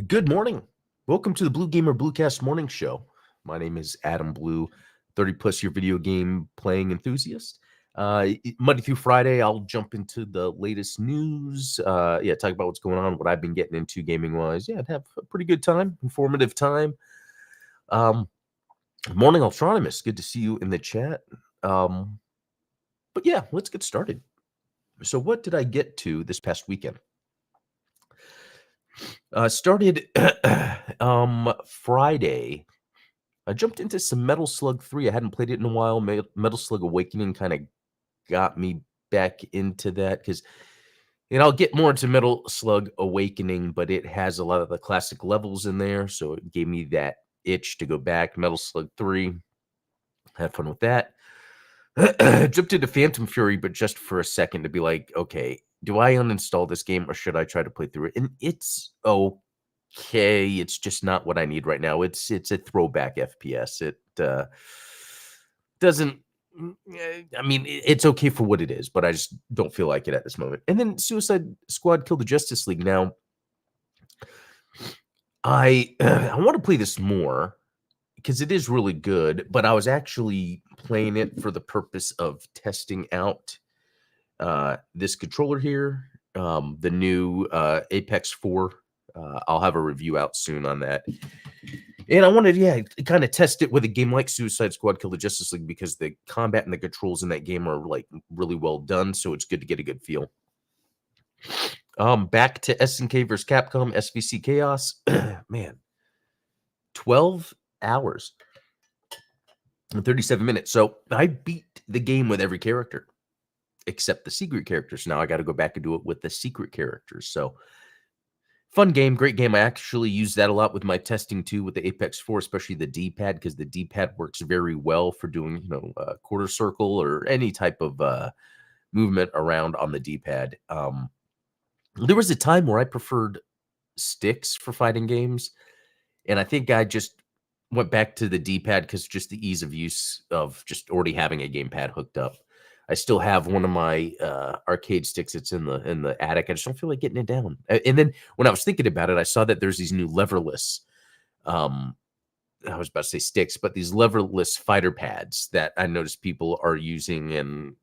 Good morning. Welcome to the Blue Gamer Bluecast Morning Show. My name is Adam Blue, 30 plus year video game playing enthusiast. Monday through Friday, I'll jump into the latest news. Talk about what's going on, what I've been getting into gaming wise. Yeah, I'd have a pretty good time, informative time. Um, Morning, Ultronimus. Good to see you in the chat. But yeah, let's get started. So, what did I get to this past weekend? Started Friday. I jumped into some Metal Slug 3. I hadn't played it in a while. Metal Slug Awakening kind of got me back into that because, I'll get more into Metal Slug Awakening, but it has a lot of the classic levels in there. So it gave me that itch to go back. Metal Slug 3, had fun with that. Jumped into Phantom Fury, but just for a second to be like, okay, do I uninstall this game or should I try to play through it? And it's okay. It's just not what I need right now. It's a throwback FPS. It doesn't. I mean, it's okay for what it is, but I just don't feel like it at this moment. And then Suicide Squad Kill the Justice League. Now, I want to play this more because it is really good, but I was actually playing it for the purpose of testing out this controller here, the new Apex 4. I'll have a review out soon on that. And I wanted, to kind of test it with a game like Suicide Squad Kill the Justice League because the combat and the controls in that game are like really well done, so it's good to get a good feel. Back to SNK vs. Capcom SVC Chaos. Man, 12 hours and 37 minutes. So I beat the game with every character except the secret characters. Now I got to go back and do it with the secret characters. So fun game, great game. I actually use that a lot with my testing too with the Apex 4, especially the D-pad, because the D-pad works very well for doing, quarter circle or any type of movement around on the D-pad. There was a time where I preferred sticks for fighting games, and I think I just went back to the D-pad because just the ease of use of just already having a gamepad hooked up. I still have one of my arcade sticks. It's in the attic. I just don't feel like getting it down. And then when I was thinking about it, I saw that there's these new leverless. I was about to say sticks, but these leverless fighter pads that I noticed people are using, and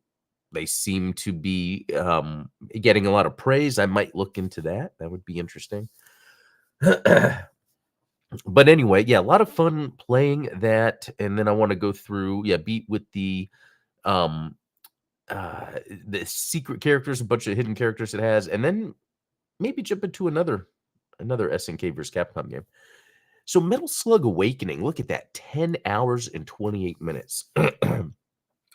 they seem to be getting a lot of praise. I might look into that. That would be interesting. But anyway, yeah, a lot of fun playing that. And then I want to go through, beat with the secret characters, a bunch of hidden characters it has, and then maybe jump into another SNK vs. Capcom game. So Metal Slug Awakening, look at that, 10 hours and 28 minutes,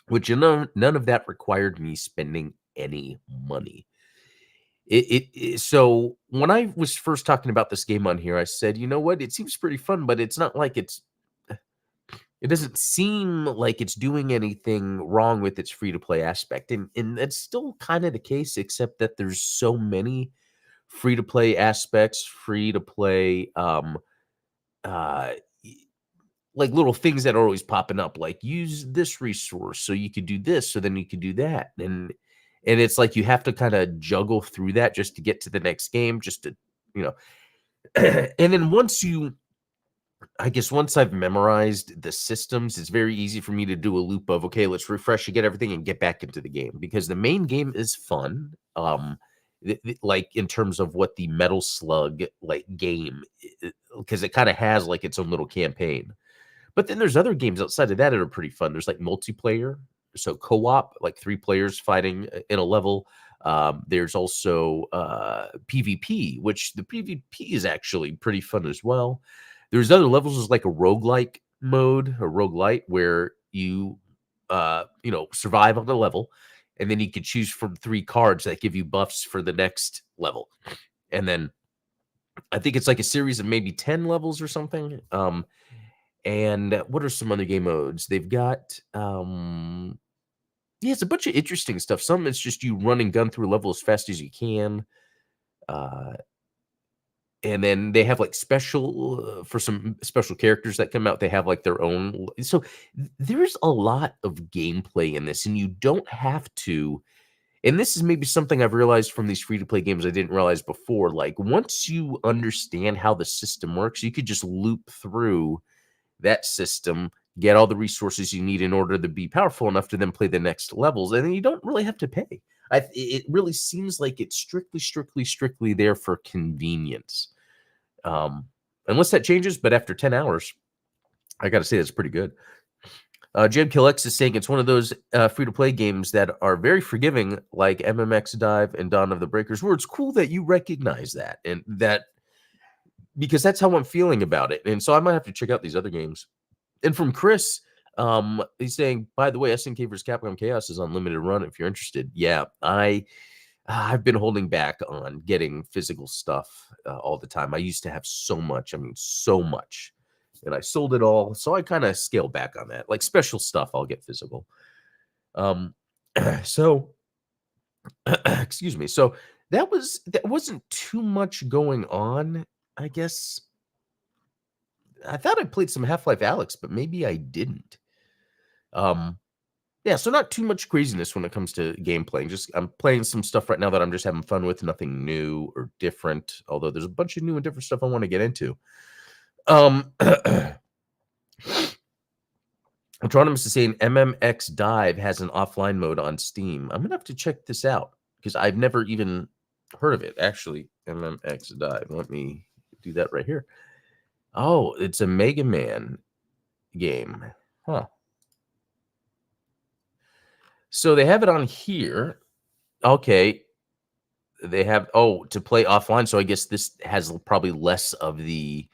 which none of that required me spending any money. So when I was first talking about this game on here, I said, you know what, it seems pretty fun, but it's not like it doesn't seem like it's doing anything wrong with its free-to-play aspect. And that's still kind of the case, except that there's so many free-to-play aspects, free-to-play, like little things that are always popping up, like use this resource so you could do this, so then you could do that. And it's like you have to kind of juggle through that just to get to the next game, just to, and then once I've memorized the systems, it's very easy for me to do a loop of, okay, let's refresh and get everything and get back into the game, because the main game is fun. Like in terms of what the Metal Slug like game, because it kind of has like its own little campaign. But then there's other games outside of that that are pretty fun. There's like multiplayer, so co-op, like 3 players fighting in a level. There's also PvP, which the PvP is actually pretty fun as well. There's other levels, is like a roguelike mode, a roguelite, where you survive on the level, and then you can choose from 3 cards that give you buffs for the next level. And then I think it's like a series of maybe 10 levels or something. And what are some other game modes? They've got it's a bunch of interesting stuff. Some it's just you run and gun through a level as fast as you can. And then they have like special for some special characters that come out. They have like their own. So there's a lot of gameplay in this, and you don't have to. And this is maybe something I've realized from these free-to-play games I didn't realize before. Like, once you understand how the system works, you could just loop through that system, get all the resources you need in order to be powerful enough to then play the next levels, and then you don't really have to pay. It really seems like it's strictly there for convenience. Um, Unless that changes, but after 10 hours, I got to say that's pretty good. JMKillX is saying it's one of those free-to-play games that are very forgiving, like MMX Dive and Dawn of the Breakers, where it's cool that you recognize that, and that because that's how I'm feeling about it. And so I might have to check out these other games. And from Chris, he's saying, by the way, SNK vs. Capcom Chaos is on limited run if you're interested. Yeah, I've been holding back on getting physical stuff all the time. I used to have so much. I mean, so much. And I sold it all. So I kind of scaled back on that. Like special stuff, I'll get physical. So, excuse me. So that wasn't too much going on, I guess. I thought I played some Half-Life Alyx, but maybe I didn't. Yeah, so not too much craziness when it comes to game playing. Just I'm playing some stuff right now that I'm just having fun with, nothing new or different, although there's a bunch of new and different stuff I want to get into. Anonymous is saying MMX Dive has an offline mode on Steam. I'm gonna have to check this out because I've never even heard of it. Actually, MMX Dive. Let me do that right here. Oh, it's a Mega Man game. Huh. So they have it on here. Okay. They have to play offline. So I guess this has probably less of the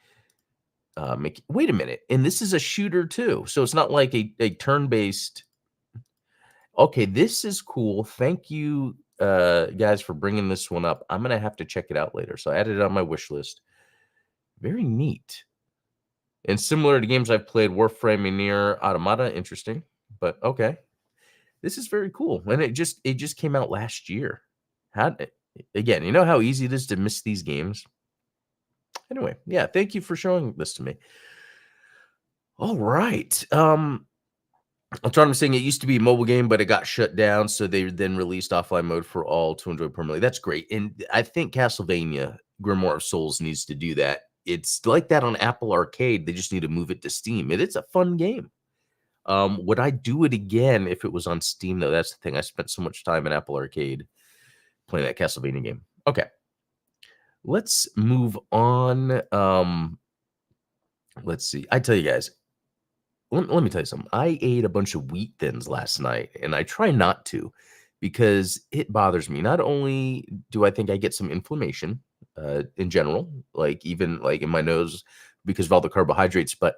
wait a minute. And this is a shooter too. So it's not like a turn-based. Okay, this is cool. Thank you guys for bringing this one up. I'm gonna have to check it out later. So I added it on my wish list. Very neat. And similar to games I've played, Warframe and Nier Automata, interesting. But okay. This is very cool. And it just came out last year. Again, you know how easy it is to miss these games? Anyway, yeah, thank you for showing this to me. All right. I'm saying it used to be a mobile game, but it got shut down, so they then released offline mode for all to enjoy permanently. That's great. And I think Castlevania Grimoire of Souls needs to do that. It's like that on Apple Arcade. They just need to move it to Steam. It's a fun game. Would I do it again if it was on Steam, though? That's the thing. I spent so much time in Apple Arcade playing that Castlevania game. Okay. Let's move on. Let's see. I tell you guys, let me tell you something. I ate a bunch of wheat thins last night, and I try not to because it bothers me. Not only do I think I get some inflammation in general, like even like in my nose because of all the carbohydrates, but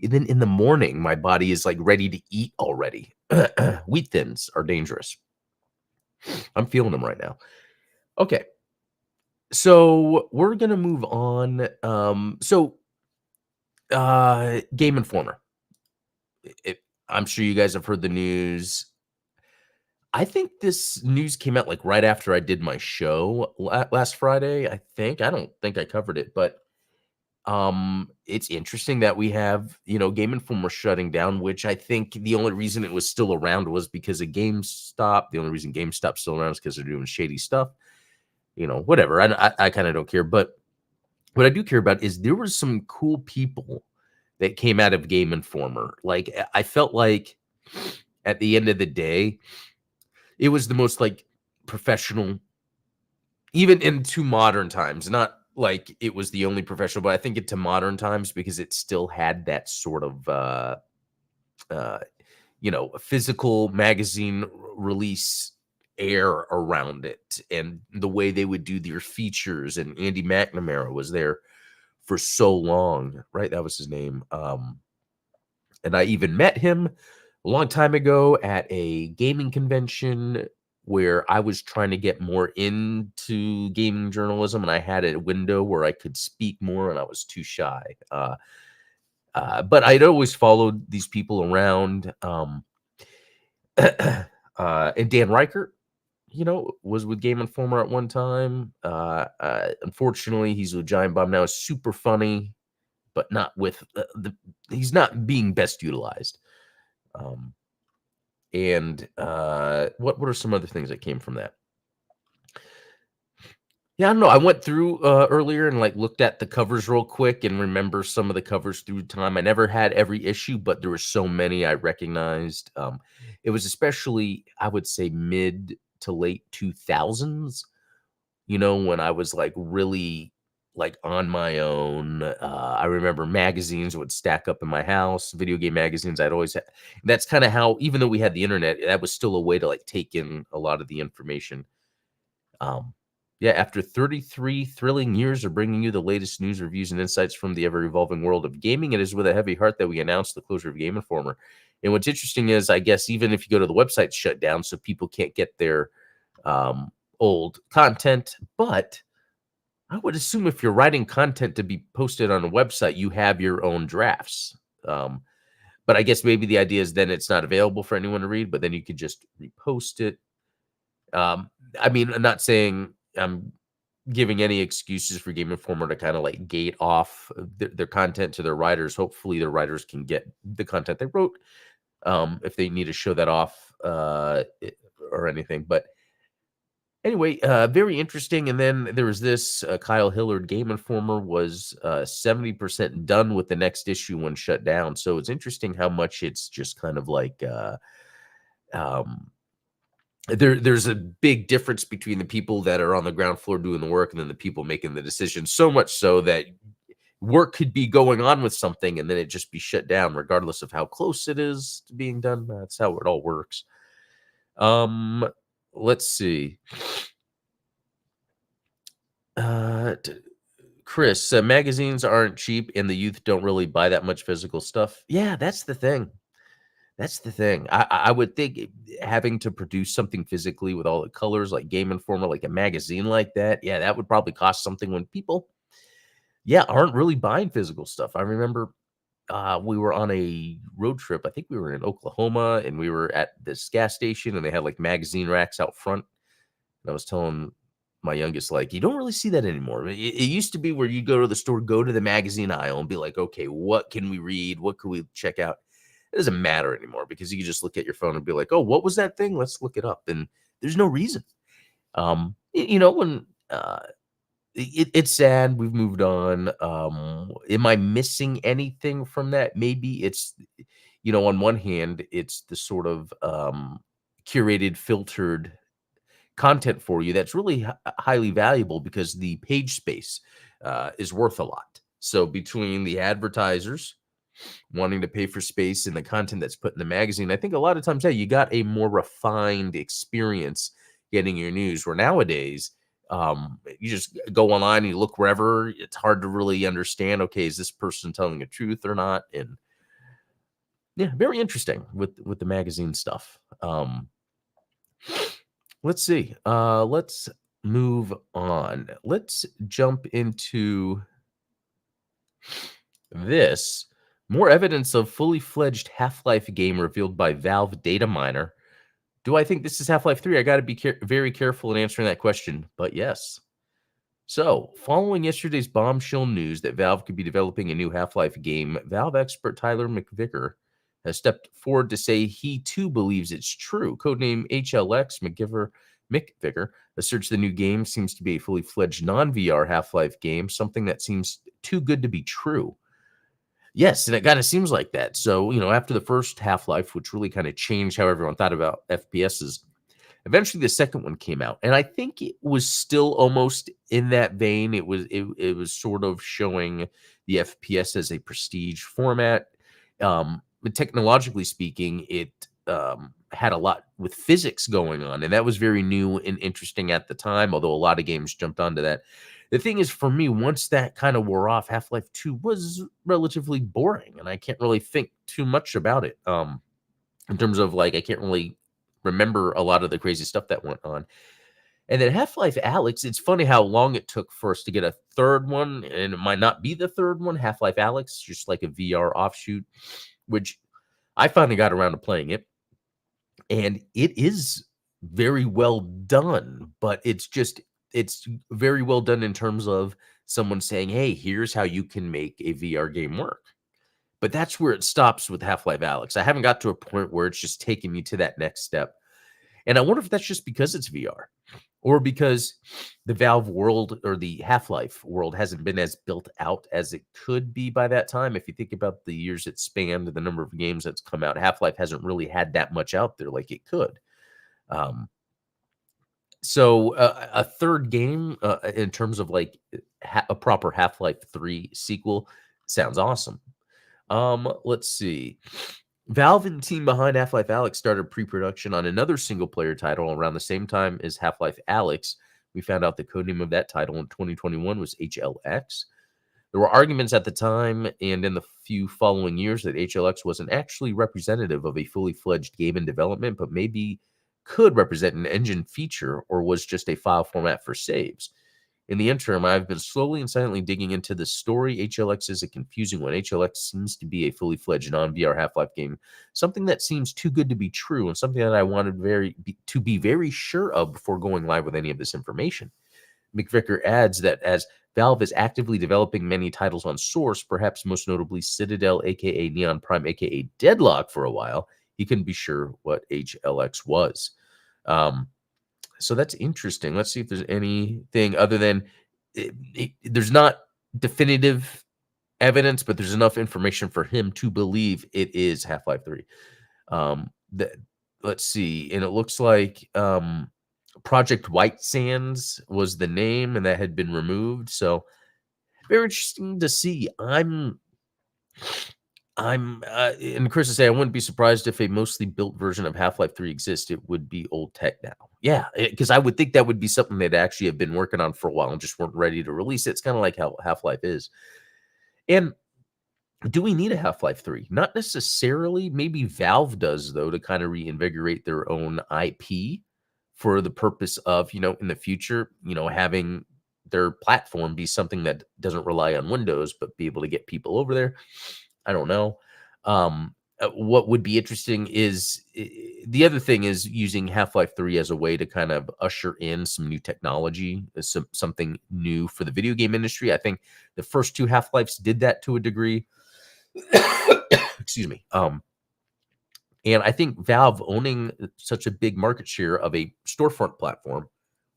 then in the morning, my body is like ready to eat already. Wheat thins are dangerous. I'm feeling them right now. Okay. So we're gonna move on. Game Informer. I'm sure you guys have heard the news. I think this news came out like right after I did my show last Friday. I don't think I covered it, but it's interesting that we have Game Informer shutting down, which I think the only reason it was still around was because of GameStop. The only reason GameStop's still around is because they're doing shady stuff. Whatever. I kind of don't care, but what I do care about is there were some cool people that came out of Game Informer. Like I felt like at the end of the day, it was the most like professional, even into modern times. Not like it was the only professional, but I think into modern times because it still had that sort of a physical magazine release air around it, and the way they would do their features. And Andy McNamara was there for so long, right? That was his name. And I even met him a long time ago at a gaming convention where I was trying to get more into gaming journalism, and I had a window where I could speak more, and I was too shy. But I'd always followed these people around. And Dan Reichert, was with Game Informer at one time. Unfortunately, he's with Giant Bomb now. Is super funny, but not with he's not being best utilized. And what are some other things that came from that? Yeah, I don't know. I went through earlier and like looked at the covers real quick and remember some of the covers through time. I never had every issue, but there were so many I recognized. It was especially, I would say, mid to late 2000s, when I was like really like on my own. I remember magazines would stack up in my house, video game magazines. I'd always had. That's kind of how, even though we had the internet, that was still a way to like take in a lot of the information. Um, yeah, after 33 thrilling years of bringing you the latest news, reviews, and insights from the ever-evolving world of gaming, it is with a heavy heart that we announce the closure of Game Informer. And what's interesting is, I guess, even if you go to the website, shut down, so people can't get their um, old content. But I would assume if you're writing content to be posted on a website, you have your own drafts. Um, but I guess maybe the idea is then it's not available for anyone to read, but then you could just repost it. I mean, I'm not saying I'm giving any excuses for Game Informer to kind of like gate off their content to their writers. Hopefully, their writers can get the content they wrote if they need to show that off or anything. But anyway, very interesting. And then there was this Kyle Hillard, Game Informer, was 70% done with the next issue when shut down. So it's interesting how much it's just kind of like. Um, there's a big difference between the people that are on the ground floor doing the work and then the people making the decisions, so much so that work could be going on with something and then it just be shut down regardless of how close it is to being done. That's how it all works. um let's see. uh Chris, magazines aren't cheap and the youth don't really buy that much physical stuff. Yeah, that's the thing. That's the thing. I would think having to produce something physically with all the colors, like Game Informer, like a magazine like that, yeah, that would probably cost something when people, yeah, aren't really buying physical stuff. I remember we were on a road trip. I think we were in Oklahoma, and we were at this gas station, and they had like magazine racks out front. And I was telling my youngest, like, you don't really see that anymore. It used to be where you go to the store, go to the magazine aisle, and be like, okay, what can we read? What can we check out? It doesn't matter anymore because you can just look at your phone and be like, oh, what was that thing? Let's look it up. And there's no reason. When it's sad, we've moved on. Am I missing anything from that? Maybe it's, on one hand, it's the sort of curated, filtered content for you that's really highly valuable because the page space is worth a lot. So between the advertisers wanting to pay for space and the content that's put in the magazine, I think a lot of times, yeah, you got a more refined experience getting your news. Where nowadays, you just go online and you look wherever. It's hard to really understand. Okay, is this person telling the truth or not? And yeah, very interesting with the magazine stuff. Let's see. Let's move on. Let's jump into this. More evidence of fully fledged Half-Life game revealed by Valve data miner. Do I think this is Half-Life 3? I got to be very careful in answering that question, but yes. So, following yesterday's bombshell news that Valve could be developing a new Half-Life game, Valve expert Tyler McVicker has stepped forward to say he too believes it's true. Codename HLX, McVicker asserts the new game seems to be a fully fledged non-VR Half-Life game, something that seems too good to be true. Yes, and it kind of seems like that. So, after the first Half-Life, which really kind of changed how everyone thought about FPSs, eventually the second one came out. And I think it was still almost in that vein. It was sort of showing the FPS as a prestige format. But technologically speaking, it had a lot with physics going on, and that was very new and interesting at the time, although a lot of games jumped onto that. The thing is, for me, once that kind of wore off, Half-Life 2 was relatively boring, and I can't really think too much about it. In terms of like, I can't really remember a lot of the crazy stuff that went on. And then Half-Life Alyx, it's funny how long it took for us to get a third one, and it might not be the third one, Half-Life Alyx, just like a VR offshoot, which I finally got around to playing it. And it is very well done, but it's very well done in terms of someone saying, hey, here's how you can make a VR game work. But that's where it stops with Half-Life Alex. I haven't got to a point where it's just taking me to that next step. And I wonder if that's just because it's VR or because the Valve world or the Half-Life world hasn't been as built out as it could be by that time. If you think about the years it spanned, the number of games that's come out, Half-Life hasn't really had that much out there like it could. Um, a third game in terms of like a proper Half-Life 3 sequel sounds awesome. Let's see. Valve and the team behind Half-Life Alyx started pre-production on another single-player title around the same time as Half-Life Alyx. We found out the codename of that title in 2021 was HLX. There were arguments at the time and in the few following years that HLX wasn't actually representative of a fully fledged game in development, but maybe could represent an engine feature or was just a file format for saves. In the interim, I've been slowly and silently digging into the story. HLX is a confusing one. HLX seems to be a fully fledged non-VR Half-Life game, something that seems too good to be true, and something that I wanted to be very sure of before going live with any of this information. McVicker adds that as Valve is actively developing many titles on Source, perhaps most notably Citadel, aka Neon Prime, aka Deadlock for a while, he couldn't be sure what HLX was. So that's interesting. Let's see if there's anything other than there's not definitive evidence, but there's enough information for him to believe it is Half-Life 3. That, let's see. And it looks like Project White Sands was the name, and that had been removed. So very interesting to see. And Chris is saying, I wouldn't be surprised if a mostly built version of Half-Life 3 exists. It would be old tech now. Yeah, because I would think that would be something they'd actually have been working on for a while and just weren't ready to release it. It's kind of like how Half-Life is. And do we need a Half-Life 3? Not necessarily. Maybe Valve does, though, to kind of reinvigorate their own IP for the purpose of, in the future, having their platform be something that doesn't rely on Windows, but be able to get people over there. I don't know. What would be interesting is the other thing is using Half-Life 3 as a way to kind of usher in some new technology, something new for the video game industry. I think the first two Half-Lives did that to a degree. Excuse me. And I think Valve owning such a big market share of a storefront platform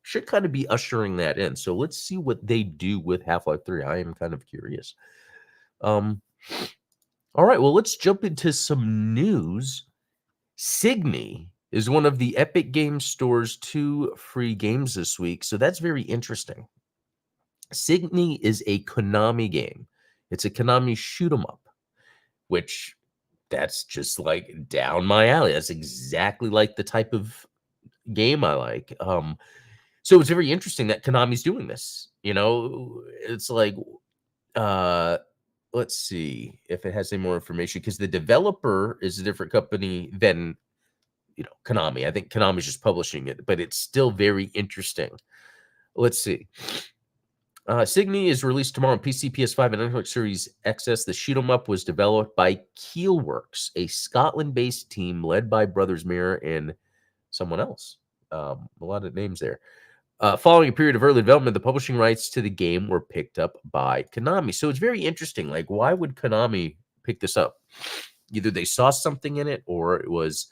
should kind of be ushering that in. So let's see what they do with Half-Life 3. I am kind of curious. All right, well, let's jump into some news. Cygni is one of the Epic Games Store's 2 free games this week, so that's very interesting. Cygni is a Konami game. It's a Konami shoot 'em up, which that's just like down my alley. That's exactly like the type of game I like. So it's very interesting that Konami's doing this. It's like let's see if it has any more information, because the developer is a different company than Konami. I think Konami's just publishing it, but it's still very interesting. Let's see. Cygni is released tomorrow on PC, PS5, and Xbox Series XS. The shoot 'em up was developed by Keelworks, a Scotland-based team led by Brothers Mirror and someone else. A lot of names there. Following a period of early development, the publishing rights to the game were picked up by Konami. So it's very interesting. Like, why would Konami pick this up? Either they saw something in it or it was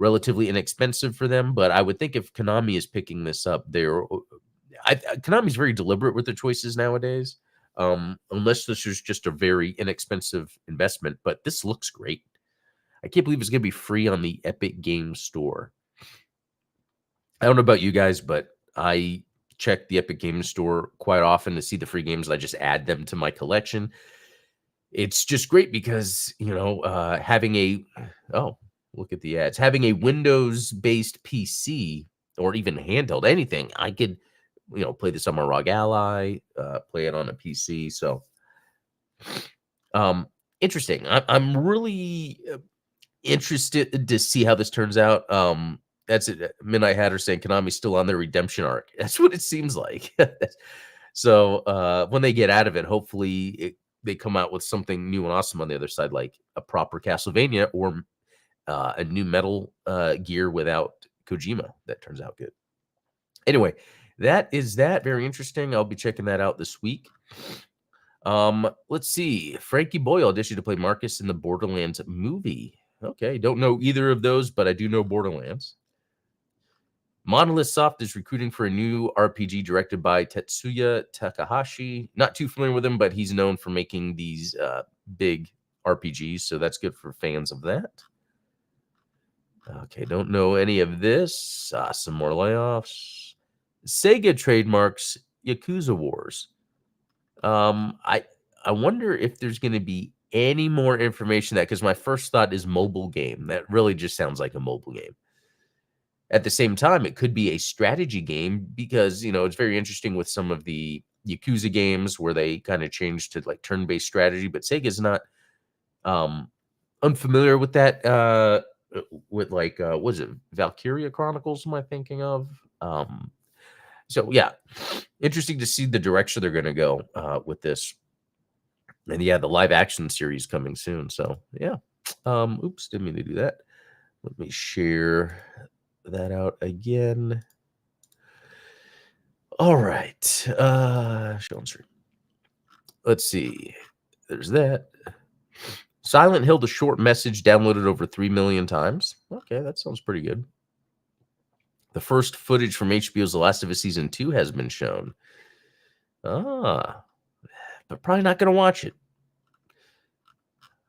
relatively inexpensive for them. But I would think if Konami is picking this up, Konami's very deliberate with their choices nowadays, unless this is just a very inexpensive investment. But this looks great. I can't believe it's going to be free on the Epic Games Store. I don't know about you guys, but I check the Epic Games Store quite often to see the free games. I just add them to my collection. It's just great because, having look at the ads, having a Windows-based PC or even handheld, anything, I could, play this on my ROG Ally, play it on a PC. So, interesting. I'm really interested to see how this turns out. That's it. Midnight Hatter saying Konami's still on their redemption arc. That's what it seems like. So when they get out of it, hopefully they come out with something new and awesome on the other side, like a proper Castlevania or a new Metal Gear without Kojima. That turns out good. Anyway, that is that. Very interesting. I'll be checking that out this week. Let's see. Frankie Boyle auditioned to play Marcus in the Borderlands movie. Okay, don't know either of those, but I do know Borderlands. Monolith Soft is recruiting for a new RPG directed by Tetsuya Takahashi. Not too familiar with him, but he's known for making these big RPGs, so that's good for fans of that. Okay, don't know any of this. Some more layoffs. Sega trademarks Yakuza Wars. I wonder if there's going to be any more information that, because my first thought is mobile game. That really just sounds like a mobile game. At the same time, it could be a strategy game because, it's very interesting with some of the Yakuza games where they kind of change to like turn-based strategy, but Sega's not unfamiliar with that. With like, what is it? Valkyria Chronicles, am I thinking of? So yeah, interesting to see the direction they're going to go with this. And yeah, the live action series coming soon. So yeah. Oops, didn't mean to do that. Let me share that out again. All right. Show on stream. Let's see. There's that. Silent Hill, the short message, downloaded over 3 million times. Okay, that sounds pretty good. The first footage from HBO's The Last of Us Season 2 has been shown. But probably not going to watch it.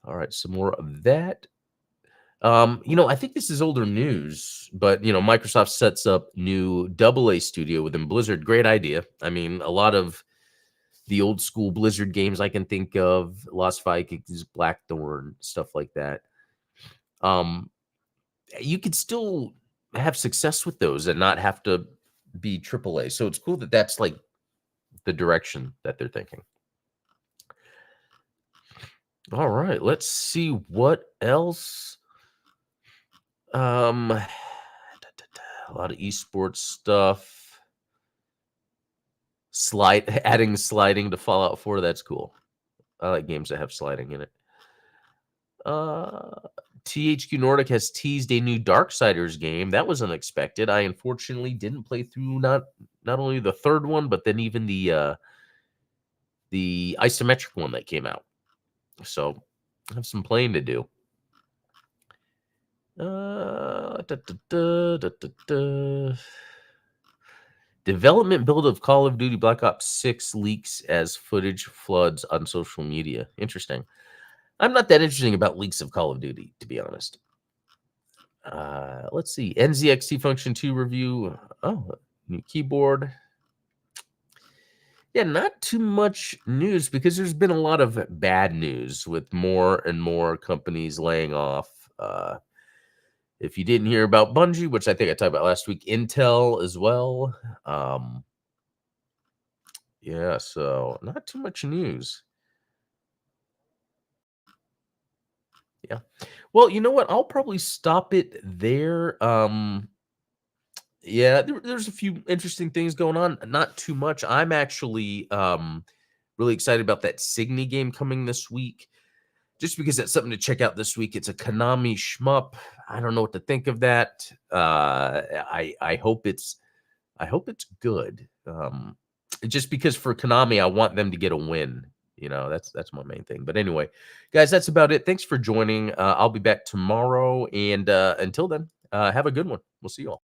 All right, some more of that. I think this is older news, but Microsoft sets up new AA studio within Blizzard. Great idea. I mean, a lot of the old school Blizzard games I can think of, Lost Vikings, Blackthorn, stuff like that. You could still have success with those and not have to be AAA. So it's cool that that's like the direction that they're thinking. All right, let's see what else. A lot of esports stuff. Adding sliding to Fallout 4. That's cool. I like games that have sliding in it. THQ Nordic has teased a new Darksiders game. That was unexpected. I unfortunately didn't play through not only the third one, but then even the isometric one that came out. So I have some playing to do. Development build of Call of Duty Black Ops 6 leaks as footage floods on social media. Interesting. I'm not that interesting about leaks of Call of Duty, to be honest. Let's see. NZXT Function 2 review. Oh, new keyboard. Yeah, not too much news because there's been a lot of bad news with more and more companies laying off. If you didn't hear about Bungie, which I think I talked about last week, Intel as well. Yeah, so not too much news. Yeah. Well, you know what? I'll probably stop it there. Yeah, there's a few interesting things going on. Not too much. I'm actually really excited about that Cygni game coming this week. Just because that's something to check out this week. It's a Konami shmup. I don't know what to think of that. I hope it's good. Just because for Konami, I want them to get a win. That's my main thing. But anyway, guys, that's about it. Thanks for joining. I'll be back tomorrow. And until then, have a good one. We'll see you all.